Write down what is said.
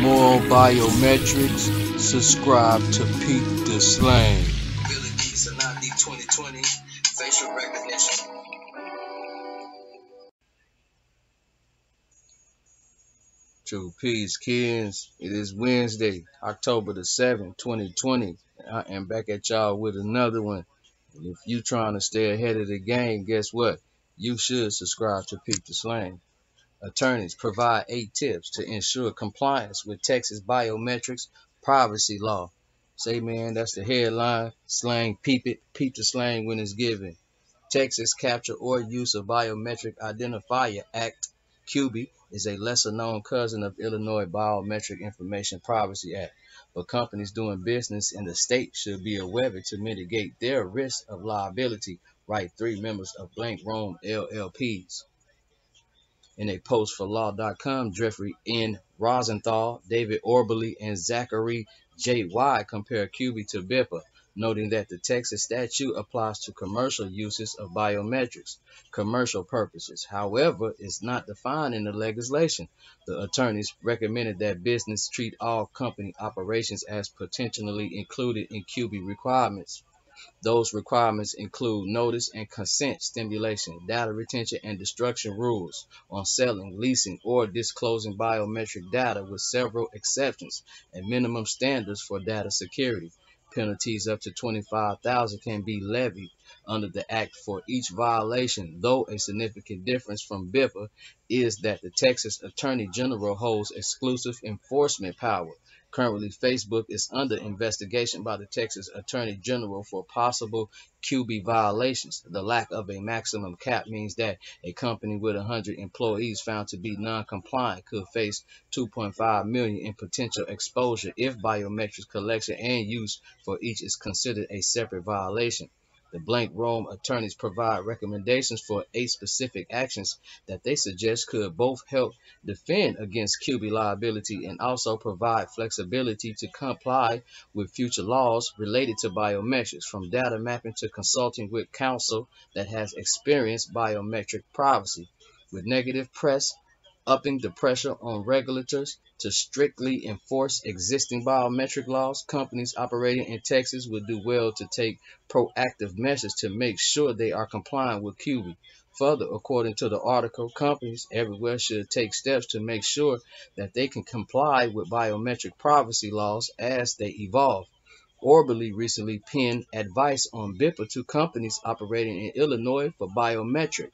more biometrics, subscribe to Peep the Slang. Billy Keys and ID 2020 facial recognition. True peace, kids. It is Wednesday, October the 7th, 2020. I am back at y'all with another one. And if you trying to stay ahead of the game, guess what? You should subscribe to Peep the Slang. Attorneys provide 8 tips to ensure compliance with Texas biometrics privacy law. Say, man, that's the headline. Slang, peep it, peep the slang when it's given. Texas Capture or Use of Biometric Identifier Act, QB, is a lesser-known cousin of Illinois Biometric Information Privacy Act, but companies doing business in the state should be aware of it to mitigate their risk of liability, write 3 members of Blank Rome LLPs. In a post for Law.com, Jeffrey N. Rosenthal, David Orberly, and Zachary J. White compare QB to BIPA, noting that the Texas statute applies to commercial uses of biometrics, commercial purposes. However, it's not defined in the legislation. The attorneys recommended that business treat all company operations as potentially included in QB requirements. Those requirements include notice and consent stimulation, data retention and destruction rules on selling, leasing, or disclosing biometric data, with several exceptions and minimum standards for data security. Penalties up to $25,000 can be levied under the Act for each violation, though a significant difference from BIPA is that the Texas Attorney General holds exclusive enforcement power. Currently, Facebook is under investigation by the Texas Attorney General for possible QB violations. The lack of a maximum cap means that a company with 100 employees found to be non-compliant could face $2.5 million in potential exposure if biometrics collection and use for each is considered a separate violation. The Blank Rome attorneys provide recommendations for 8 specific actions that they suggest could both help defend against QB liability and also provide flexibility to comply with future laws related to biometrics, from data mapping to consulting with counsel that has experienced biometric privacy. With negative press upping the pressure on regulators to strictly enforce existing biometric laws, companies operating in Texas would do well to take proactive measures to make sure they are compliant with QB. Further, according to the article, companies everywhere should take steps to make sure that they can comply with biometric privacy laws as they evolve. Orberly recently penned advice on BIPA to companies operating in Illinois for biometric